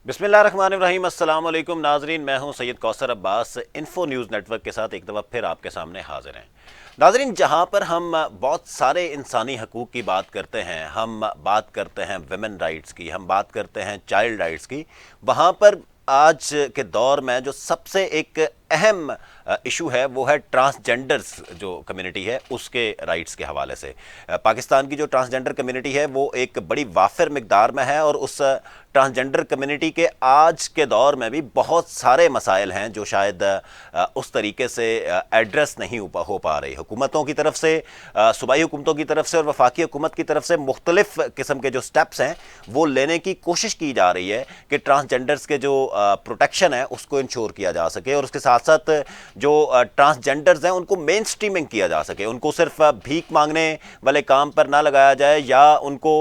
बिस्मिल्लाहिर्रहमानिर्रहीम। अस्सलाम वालेकुम नाजरीन, मैं हूं Syed Kausar Abbas. Info news network के साथ एक दफ़ा फिर आपके सामने हाजिर हैं। नाजरीन, जहां पर हम बहुत सारे इंसानी हकूक़ की बात करते हैं, हम बात करते हैं वेमेन राइट्स की, हम बात करते हैं चाइल्ड राइट्स की, वहां पर आज के दौर में जो सबसे एक अहम इशू है वो है ट्रांसजेंडर्स जो कम्युनिटी है उसके राइट्स के हवाले से। पाकिस्तान की जो ट्रांसजेंडर कम्युनिटी है वो एक बड़ी वाफिर मिकदार में है और उस ट्रांसजेंडर कम्युनिटी के आज के दौर में भी बहुत सारे मसाइल हैं जो शायद उस तरीके से एड्रेस नहीं हो पा रही। हुकूमतों की तरफ से, सूबाई हुकूमतों की तरफ से और वफाकी हुकूमत की तरफ से मुख्तलिफ किस्म के जो स्टेप्स हैं वो लेने की कोशिश की जा रही है कि ट्रांसजेंडर्स के जो प्रोटेक्शन है उसको इंश्योर किया जा सके और उसके साथ साथ जो ट्रांसजेंडर्स हैं उनको मेन स्ट्रीमिंग किया जा सके। उनको सिर्फ भीख मांगने वाले काम पर ना लगाया जाए या उनको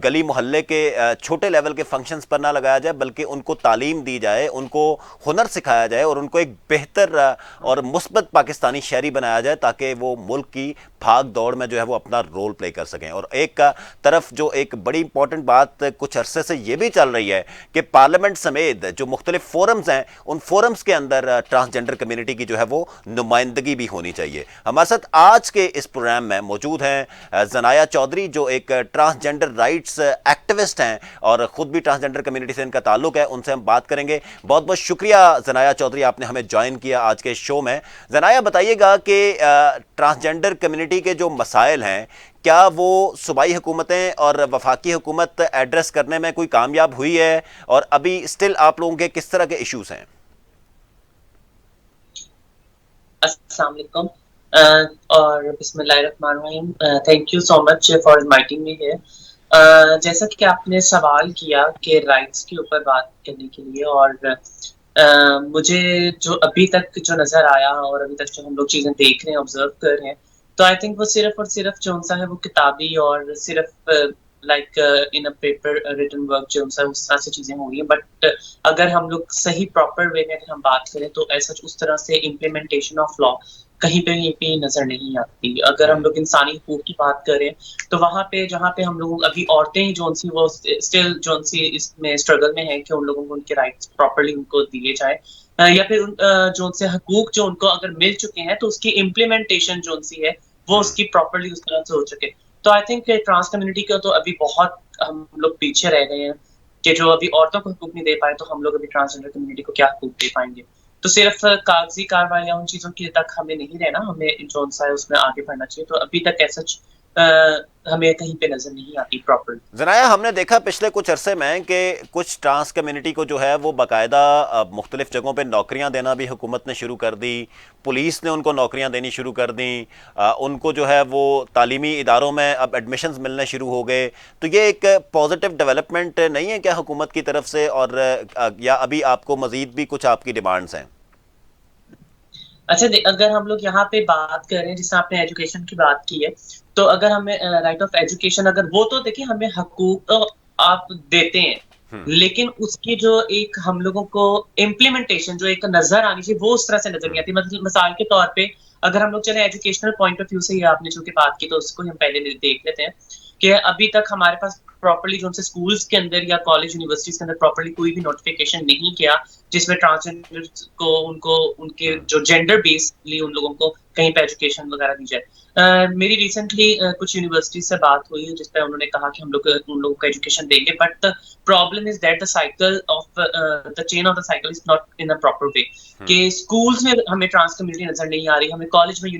गली मोहल्ले के छोटे लेवल के फंक्शंस पर ना लगाया जाए, बल्कि उनको तालीम दी जाए, उनको हुनर सिखाया जाए और उनको एक बेहतर और मुस्बत पाकिस्तानी शहरी बनाया जाए ताकि वो मुल्क की भाग दौड़ में जो है वो अपना रोल प्ले कर सकें। और एक तरफ जो एक बड़ी इंपॉर्टेंट बात कुछ अरसे से ये भी चल रही है कि पार्लियामेंट समेत जो मुख्तलिफ फोरम्स हैं उन फोरम्स के अंदर ट्रांसजेंडर कम्युनिटी की जो है वो नुमाइंदगी भी होनी चाहिए। हमारे साथ आज के इस प्रोग्राम में मौजूद हैं जनाया चौधरी, जो एक ट्रांसजेंडर राइट्स एक्टिविस्ट हैं और ख़ुद भी ट्रांसजेंडर कम्युनिटी से इनका ताल्लुक है। उनसे हम बात करेंगे। बहुत बहुत शुक्रिया जनाया चौधरी, आपने हमें ज्वाइन किया आज के शो में। जनाया, बताइएगा कि ट्रांसजेंडर कम्युनिटी के जो मसाइल हैं, क्या वो सूबाई हुकूमतें और वफाकी हुकूमत एड्रेस करने में कोई कामयाब हुई है और अभी स्टिल आप लोगों के किस तरह के इश्यूज हैं? अस्सलाम वालेकुम और बिस्मिल्लाहिर्रहमानिर्रहीम। Thank you so much for inviting me here. जैसा कि आपने सवाल किया कि राइट्स के ऊपर बात करने के लिए, और मुझे जो अभी तक जो नज़र आया और अभी तक जो हम लोग चीज़ें देख रहे हैं, ऑब्जर्व कर रहे हैं, तो आई थिंक वो सिर्फ और सिर्फ जो सा है वो किताबी और सिर्फ like in a paper written work जो सा उस तरह से चीज़ें हो रही हैं। बट अगर हम लोग सही प्रॉपर वे में अगर हम बात करें तो ऐसा उस तरह से इम्प्लीमेंटेशन ऑफ लॉ कहीं पे नजर नहीं आती। अगर हम लोग इंसानी हकूक की बात करें तो वहाँ पे जहाँ पे हम लोग अभी औरतें ही जोन सी वो स्टिल जोन सी इसमें स्ट्रगल में है कि उन लोगों को उनके राइट्स प्रॉपरली उनको दिए जाए, या फिर जोन से हकूक जो उनको अगर मिल चुके हैं तो उसकी इम्प्लीमेंटेशन जोन सी है वो उसकी प्रॉपरली उस तरह से हो चुके। तो आई थिंक ट्रांस कम्युनिटी का तो अभी बहुत हम लोग पीछे रह गए हैं कि जो अभी औरतों को हकूक नहीं दे पाए, तो हम लोग अभी ट्रांसजेंडर कम्युनिटी को क्या हकूक दे पाएंगे। तो सिर्फ कागजी कार्रवाई या उन चीजों की तक हमें नहीं रहना, हमें जो सा है उसमें आगे बढ़ना चाहिए। तो अभी तक ऐसा हमें कहीं पे नजर नहीं आती प्रॉपर। जनाया, हमने देखा पिछले कुछ अरसे में कि कुछ ट्रांस कम्युनिटी को जो है वो बाकायदा मुख्तलिफ जगहों पे नौकरियां देना भी हुकूमत ने शुरू कर दी। पुलिस ने उनको नौकरियां देनी शुरू कर दी। उनको जो है वो तालीमी इदारों में अब एडमिशन्स मिलने शुरू हो गए। तो ये एक पॉजिटिव डेवलपमेंट नहीं है क्या हुकूमत की तरफ से? और या अभी आपको मजीद भी कुछ आपकी डिमांड्स हैं? अच्छा, अगर हम लोग यहाँ पे बात करें, जिससे आपने एजुकेशन की बात की है, तो अगर हमें राइट ऑफ एजुकेशन, अगर वो तो देखिए हमें हकूक तो आप देते हैं, लेकिन उसकी जो एक हम लोगों को इम्प्लीमेंटेशन जो एक नजर आनी चाहिए वो उस तरह से नजर नहीं आती। मतलब मिसाल के तौर पे अगर हम लोग चले एजुकेशनल पॉइंट ऑफ व्यू से, ये आपने जो कि बात की तो उसको हम पहले देख लेते हैं कि अभी तक हमारे पास प्रॉपर्ली जो उनसे स्कूल्स के अंदर या कॉलेज यूनिवर्सिटीज के अंदर प्रॉपर्ली कोई भी नोटिफिकेशन नहीं किया जिसमें ट्रांसजेंडर को उनको उनके जो जेंडर बेस्डली उन लोगों को कहीं पे एजुकेशन वगैरह दी जाए। मेरी रिसेंटली कुछ यूनिवर्सिटी से बात हुई है जिसपे उन्होंने कहा कि हम लोग उन लोगों को एजुकेशन देंगे, but the problem is that the cycle of the chain of the cycle is not in a proper way. कि स्कूल्स में हमें ट्रांस कम्युनिटी नजर नहीं आ रही, हमें कॉलेज में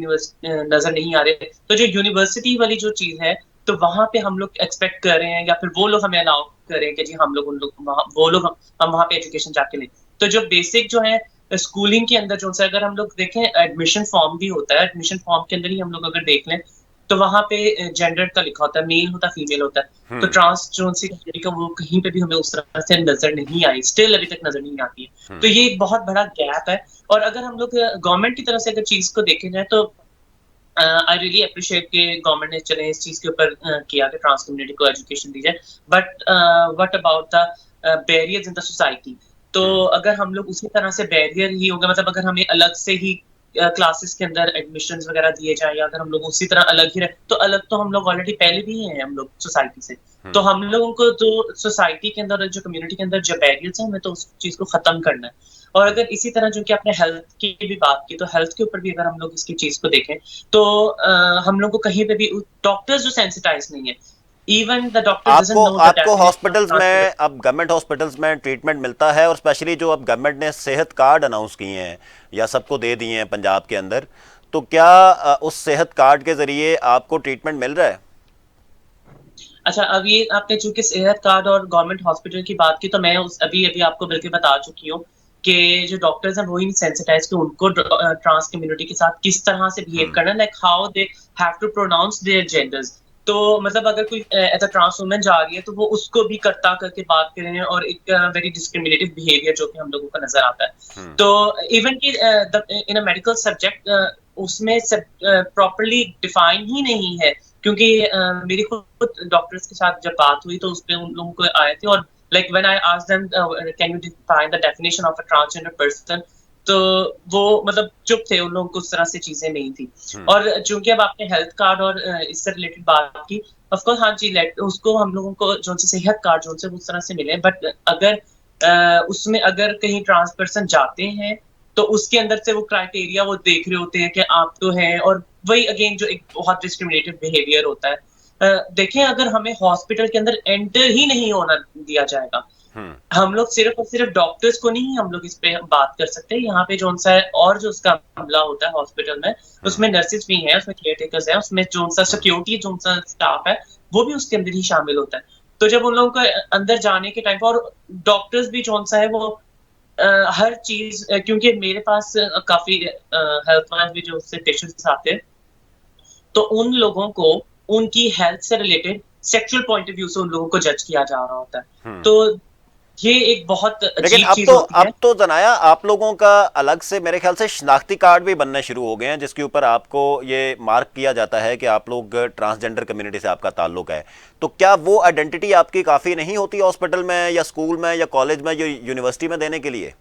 नजर नहीं आ रहे, तो जो यूनिवर्सिटी वाली जो चीज है तो वहां पे हम लोग एक्सपेक्ट कर रहे हैं या फिर वो लोग हमें अलाउ करें कि जी हम लोग उन लोग वो लोग हम वहां पे एजुकेशन जाके लें। तो जो बेसिक जो है स्कूलिंग के अंदर जो सा अगर हम लोग देखें, एडमिशन फॉर्म भी होता है, एडमिशन फॉर्म के अंदर ही हम लोग अगर देख लें तो वहां पे जेंडर का लिखा होता है, मेल होता है, फीमेल होता है। तो ट्रांस जो सी का वो कहीं पे भी हमें उस तरह से नजर नहीं आई, स्टिल अभी तक नजर नहीं आती है। तो ये एक बहुत बड़ा गैप है। और अगर हम लोग गवर्नमेंट की तरफ से अगर चीज को देखे जाए तो आई रियली अप्रिशिएट कि गवर्नमेंट ने चले इस चीज के ऊपर किया कि ट्रांस कम्युनिटी को एजुकेशन दी जाए, but what about the barriers in the society. तो अगर हम लोग उसी तरह से बैरियर ही होगा, मतलब अगर हमें अलग से ही क्लासेस के अंदर एडमिशंस वगैरह दिए जाए, या अगर हम लोग उसी तरह अलग ही रहे, तो अलग तो हम लोग ऑलरेडी पहले भी हैं हम लोग सोसाइटी से। तो हम लोगों को जो सोसाइटी के अंदर, जो कम्युनिटी के अंदर जो बैरियर्स हैं, हमें तो उस चीज को खत्म करना है। और अगर इसी तरह जो कि आपने हेल्थ की भी बात की, तो हेल्थ के ऊपर भी अगर हम लोग इसकी चीज को देखें, तो हम लोग को कहीं पे भी डॉक्टर्स जो सेंसिटाइज नहीं है, इवन द डॉक्टर डजंट आपको नो द आपको डेफिनेशन ऑफ हॉस्पिटल्स ट्रांसमिटेड। में, अब गवर्नमेंट हॉस्पिटल्स में ट्रीटमेंट मिलता है, और स्पेशली जो अब गवर्नमेंट ने सेहत कार्ड अनाउंस किए हैं या सबको दे दिए हैं पंजाब के अंदर, तो क्या उस सेहत कार्ड के जरिए आपको ट्रीटमेंट मिल रहा है? अच्छा, अब ये आपने चूंकि सेहत कार्ड और गवर्नमेंट हॉस्पिटल की बात की, तो मैं उस अभी अभी आपको बल्कि बता चुकी हूँ कि जो डॉक्टर्स हैं वो ही सेंसिटाइज कि उनको ट्रांस कम्युनिटी के साथ किस तरह से बिहेव करना है, like how they have to pronounce their genders. तो मतलब अगर कोई एज अ ट्रांस वुमन जा रही है, तो वो उसको भी करता करके बात कर रहे हैं, और एक वेरी डिस्क्रिमिनेटिव बिहेवियर जो कि हम लोगों को नजर आता है। तो इवन कि इन अ मेडिकल सब्जेक्ट उसमें प्रॉपरली डिफाइन ही नहीं है, क्योंकि मेरी खुद डॉक्टर्स के साथ जब बात हुई, तो उसपे उन लोगों को आए थे, और like when I asked them can you define the definition of a transgender person, तो वो मतलब चुप थे, उन लोगों को उस तरह से चीजें नहीं थी। और चूंकि अब आपने हेल्थ कार्ड और इससे रिलेटेड बात की, ऑफ कोर्स हाँ जी, उसको हम लोगों को जो से सेहत कार्ड जो से उस तरह से मिले, बट अगर उसमें अगर कहीं ट्रांस पर्सन जाते हैं, तो उसके अंदर से वो क्राइटेरिया वो देख रहे होते हैं कि आप तो हैं, और वही अगेन जो एक बहुत डिस्क्रिमिनेटिव बिहेवियर होता है। देखें, अगर हमें हॉस्पिटल के अंदर एंटर ही नहीं होना दिया जाएगा, हम लोग सिर्फ और सिर्फ डॉक्टर्स को नहीं हम लोग इस पे बात कर सकते, यहाँ पे जो सा है और जो उसका हमला होता है हॉस्पिटल में, उसमें नर्सेज भी हैं, उसमें केयर टेकर्स हैं, उसमें जो सा सिक्योरिटी जो सा स्टाफ है, वो भी उसके अंदर ही शामिल होता है। तो जब उन लोगों को अंदर जाने के टाइम पर, और डॉक्टर्स भी जो सा है वो हर चीज, क्योंकि मेरे पास काफी हेल्थ वाइज भी जो उससे पेशेंट्स आते हैं, तो उन लोगों को उनकी हेल्थ से related sexual point of view से उन लोगों को जज किया जा रहा होता है। तो ये एक बहुत लेकिन अजीब अब चीज तो होती है। अब तो जनाया आप लोगों का अलग से मेरे ख्याल से शनाख्ती कार्ड भी बनने शुरू हो गए हैं, जिसके ऊपर आपको ये मार्क किया जाता है कि आप लोग ट्रांसजेंडर कम्युनिटी से आपका ताल्लुक है। तो क्या वो आइडेंटिटी आपकी काफ़ी नहीं होती हॉस्पिटल में या स्कूल में या कॉलेज में या यूनिवर्सिटी में देने के लिए?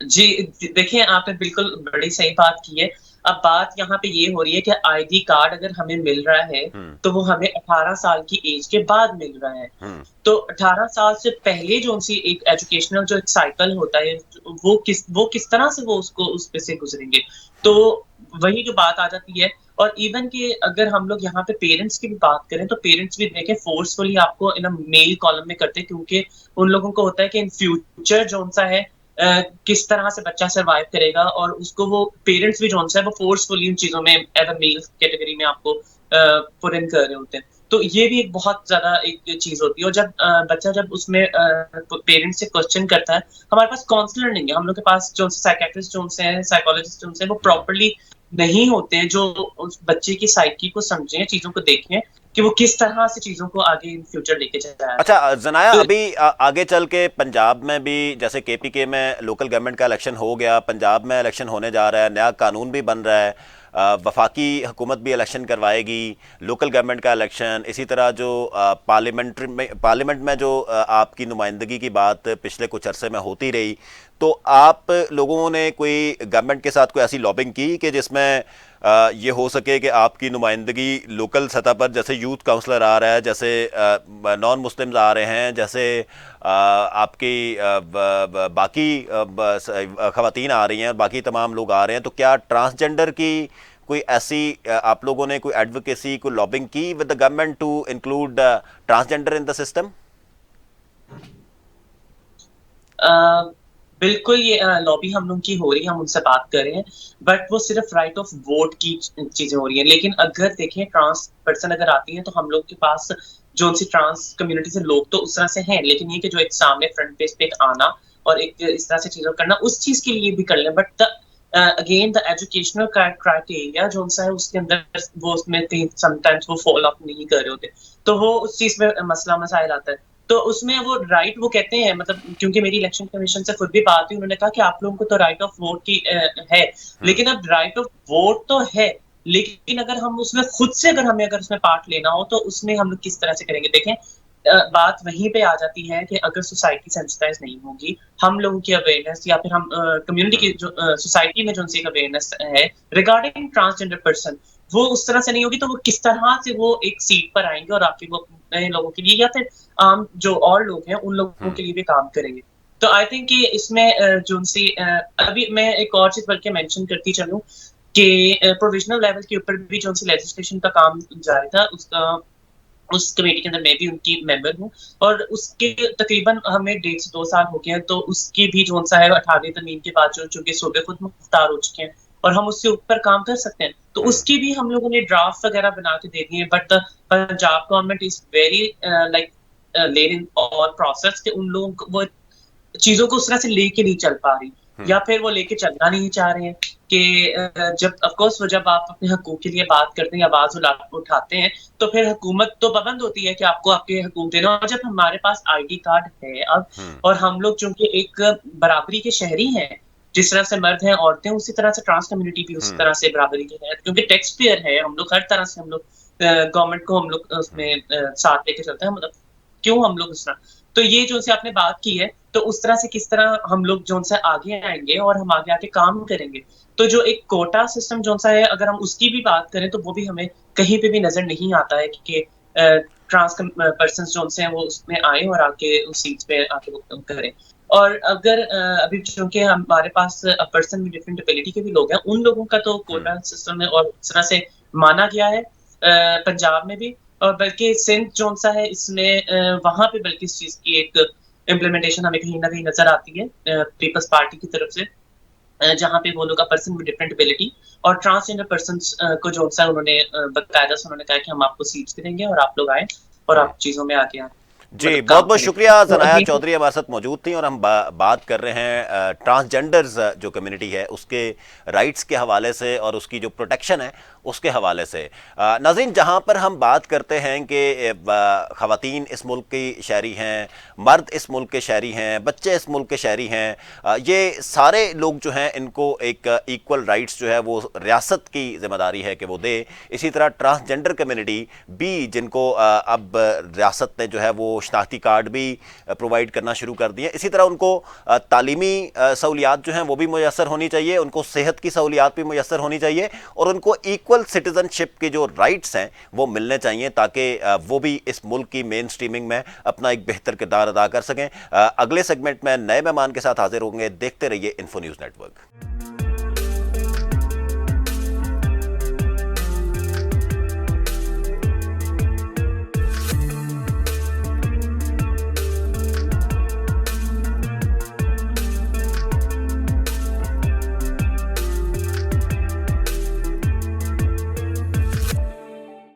जी, देखिए, आपने बिल्कुल बड़ी सही बात की है। अब बात यहाँ पे ये हो रही है कि आईडी कार्ड अगर हमें मिल रहा है, तो वो हमें 18 साल की एज के बाद मिल रहा है। तो 18 साल से पहले जो उनसी एक एजुकेशनल जो एक साइकिल होता है, वो किस तरह से वो उसको उस पे से गुजरेंगे। तो वही जो बात आ जाती है। और इवन कि अगर हम लोग यहाँ पे पेरेंट्स की भी बात करें, तो पेरेंट्स भी देखें फोर्सफुली आपको इन अ मेल कॉलम में करते हैं, क्योंकि उन लोगों को होता है कि इन फ्यूचर जो सा है किस तरह से बच्चा सर्वाइव करेगा, और उसको वो पेरेंट्स भी जो है वो फोर्सफुली इन चीजों में एज अ मेल कैटेगरी में आपको पुट इन कर रहे होते हैं। तो ये भी एक बहुत ज्यादा एक चीज होती है। और जब बच्चा जब उसमें पेरेंट्स से क्वेश्चन करता है, हमारे पास काउंसलर नहीं है, हम लोग के पास जो साइकेट्रिस्ट जो हैं, साइकोलॉजिस्ट जो हैं, वो प्रॉपरली नहीं होते हैं, जो उस बच्चे की साइकी को समझें, चीजों को देखें कि वो किस तरह से चीजों को आगे इन फ्यूचर लेके जाया अच्छा जाए। जनाया, तो अभी आगे चल के पंजाब में भी जैसे केपीके में लोकल गवर्नमेंट का इलेक्शन हो गया, पंजाब में इलेक्शन होने जा रहा है, नया कानून भी बन रहा है, वफाकी हुकूमत भी इलेक्शन करवाएगी, लोकल गवर्नमेंट का इलेक्शन, इसी तरह जो पार्लियामेंट में जो आपकी नुमाइंदगी की बात पिछले कुछ अरसे में होती रही, तो आप लोगों ने कोई गवर्नमेंट के साथ कोई ऐसी लॉबिंग की कि जिसमें ये हो सके कि आपकी नुमाइंदगी लोकल सतह पर, जैसे यूथ काउंसलर आ रहा है, जैसे नॉन मुस्लिम्स आ रहे हैं, जैसे आपकी बाकी ख़वातीन आ रही हैं और बाकी तमाम लोग आ रहे हैं, तो क्या ट्रांसजेंडर की कोई ऐसी आप लोगों ने कोई एडवोकेसी, कोई लॉबिंग की with the government to include transgender in the system? बिल्कुल, ये लॉबी हम लोग की हो रही है, हम उनसे बात कर रहे हैं, बट वो सिर्फ राइट ऑफ वोट की चीजें हो रही हैं। लेकिन अगर देखें, ट्रांस पर्सन अगर आती हैं, तो हम लोग के पास जो उनसी ट्रांस कम्युनिटी से लोग तो उस तरह से हैं, लेकिन ये कि जो एक सामने फ्रंट पेज पे एक आना और एक इस तरह से चीजों करना, उस चीज के लिए भी कर लें, but again the educational criteria जो उनसा है, उसके अंदर वो उसमें कहीं समटाइम्स वो फॉलो अप नहीं कर रहे होते, तो वो उस चीज में मसला मसाइल आता है। तो उसमें वो राइट वो कहते हैं, मतलब क्योंकि मेरी इलेक्शन कमीशन से खुद भी बात हुई, उन्होंने कहा कि आप लोगों को तो राइट ऑफ वोट की है, लेकिन अब राइट ऑफ वोट तो है, लेकिन अगर हम उसमें खुद से अगर हमें अगर उसमें पार्ट लेना हो, तो उसमें हम लोग किस तरह से करेंगे। देखें, बात वहीं पे आ जाती है कि अगर सोसाइटी सेंसिटाइज नहीं होगी, हम लोगों की अवेयरनेस या फिर हम कम्युनिटी की जो सोसाइटी में जो उनसे एक अवेयरनेस है रिगार्डिंग ट्रांसजेंडर पर्सन, वो उस तरह से नहीं होगी, तो वो किस तरह से वो एक सीट पर आएँगे और आके वो नए लोगों के लिए या फिर आम जो और लोग हैं, उन लोगों के लिए भी काम करेंगे। तो आई थिंक कि इसमें जो उनसे अभी मैं एक और चीज़ बल्कि मेंशन करती चलूँ कि प्रोविज़नल लेवल के ऊपर भी जो उनसे लेजिस्लेशन का काम जारी था, उसका उस कमेटी के अंदर मैं भी उनकी मेंबर हूँ और उसके तकरीबन हमें 1.5 से 2 साल हो गए हैं, तो उसकी भी जो-सा है 18वीं तरमीम के बाद जो चूँकि सूबे खुद मुख्तार हो चुके हैं और हम उससे ऊपर काम कर सकते हैं। तो उसकी भी हम लोगों ने ड्राफ्ट वगैरह बना के दे दिए, but the Punjab government is very like late in all process कि उन लोगों को वो चीज़ों को उस तरह से लेके नहीं चल पा रही या फिर वो लेके चलना नहीं चाह रहे हैं कि जब ऑफ कोर्स वो जब आप अपने हकूक के लिए बात करते हैं, आवाज़ उठाते हैं, तो फिर हुकूमत तो पाबंद होती है कि आपको आपके हकूक देना और जब हमारे पास आईडी कार्ड है अब और हम लोग चूँकि एक बराबरी के शहरी हैं, जिस तरह से मर्द हैं, औरतें, उसी तरह से ट्रांस कम्युनिटी भी उसी तरह से बराबरी के हैं क्योंकि टैक्स पेयर है, हम लोग हर तरह से हम लोग गवर्नमेंट को हम लोग उसमें साथ लेके चलते हैं मतलब क्यों हम लोग इस तरह तो ये जो से आपने बात की है, तो उस तरह से किस तरह हम लोग जो-सा आगे आएँगे और हम आगे आके काम करेंगे। तो जो एक कोटा सिस्टम जो-सा है अगर हम उसकी भी बात करें तो वो भी हमें कहीं पे भी नज़र नहीं आता है कि ट्रांस पर्सन्स जो-से हैं वो उसमें आएँ और आके उस सीट्स पे आके वो करें। और अगर अभी चूँकि हमारे पास पर्सन विद डिफरेंट एबिलिटी के भी लोग हैं, उन लोगों का तो कोटा सिस्टम है और उस तरह से माना गया है पंजाब में भी और बल्कि सिंध जो-सा है इसमें वहाँ पे बल्कि इस चीज़ की एक इम्प्लीमेंटेशन हमें कहीं न कहीं नज़र आती है पीपल्स पार्टी की तरफ से जहाँ पे वो लोग पर्सन विद डिफरेंट एबिलिटी और ट्रांसजेंडर पर्सन्स को जो-सा उन्होंने बाकायदा से उन्होंने कहा कि हम आपको सीट्स भी देंगे और आप लोग आएँ और आप चीज़ों में आगे आएँ, जी, मतलब बहुत काम बहुत करें। शुक्रिया तो ज़नाया अभी चौधरी हमारे साथ मौजूद थी और हम बात कर रहे हैं ट्रांसजेंडर्स जो कम्युनिटी है उसके राइट्स के हवाले से और उसकी जो प्रोटेक्शन है उसके हवाले से। नाज़रीन, जहाँ पर हम बात करते हैं कि ख़वातीन इस मुल्क की शहरी हैं, मर्द इस मुल्क के शहरी हैं, बच्चे इस मुल्क के शहरी हैं, ये सारे लोग जो हैं इनको एक इक्वल राइट्स जो है वो रियासत की ज़िम्मेदारी है कि वो दे। इसी तरह ट्रांसजेंडर कम्युनिटी भी जिनको अब रियासत ने जो है वो शनाख्ती कार्ड भी प्रोवाइड करना शुरू कर दिए। इसी तरह उनको तालीमी सहूलियात जो हैं वो भी मुयसर होनी चाहिए, उनको सेहत की सहूलियात भी मुयसर होनी चाहिए और उनको इक्वल सिटीजनशिप के जो राइट्स हैं वो मिलने चाहिए ताकि वो भी इस मुल्क की मेन स्ट्रीमिंग में अपना एक बेहतर किरदार अदा कर सकें। अगले सेगमेंट में नए मेहमान के साथ हाजिर होंगे। देखते रहिए इन्फो न्यूज़ नेटवर्क।